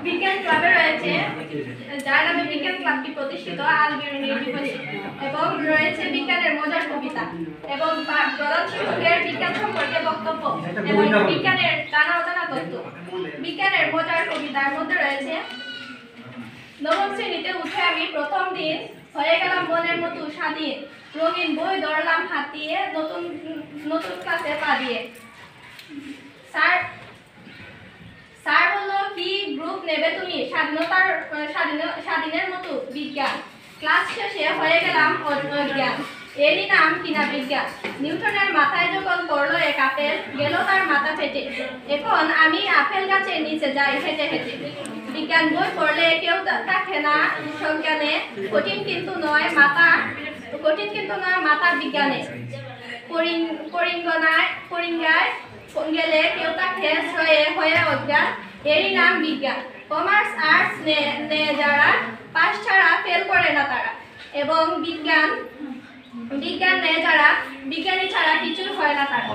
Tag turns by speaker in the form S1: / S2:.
S1: বিজ্ঞান ক্লাবে রয়েছে, যার নামে বিজ্ঞান ক্লাবটি প্রতিষ্ঠিত, আল-বিরুনি ইউনিভার্সিটি, এবং রয়েছে বিজ্ঞানের মজার কবিতা এবং প্রধান শিক্ষকের বিজ্ঞান সম্পর্কে বক্তব্য এবং বিজ্ঞানের জানা অজানা তথ্য। বিজ্ঞানের মজার কবিতার মধ্যে রয়েছে, নবম শ্রেণীতে উঠে আমি প্রথম দিন হয়ে গেলাম মনের মতো স্বাধীন, রঙিন বই ধরলাম হাত দিয়ে, নতুন নতুন ক্লাসে পা দিয়ে। স্যার বললো কি গ্রুপ নেবে তুমি, স্বাধীনের মতো বিজ্ঞান। ক্লাস শেষে হয়ে গেলাম অজ্ঞান, এরই নাম কিনা বিজ্ঞান। নিউটনের মাথায় যখন পড়লো এক আপেল, গেল তার মাথা ফেটে। এখন আমি আপেল গাছের নিচে যাই হেঁটে হেঁটে। বিজ্ঞান বই পড়লে কেউ থাকে না সজ্ঞানে, কঠিন কিন্তু নয় মাথা বিজ্ঞানে। পরিঙ্গায় গেলে কেউ তাকে হয়ে অজ্ঞান, এরই নাম বিজ্ঞান। কমার্স আর্টস নেয় যারা, পাস ছাড়া ফেল করে না তারা। এবং বিজ্ঞান নেয় যারা, বিজ্ঞানী ছাড়া কিছুই হয় না তারা।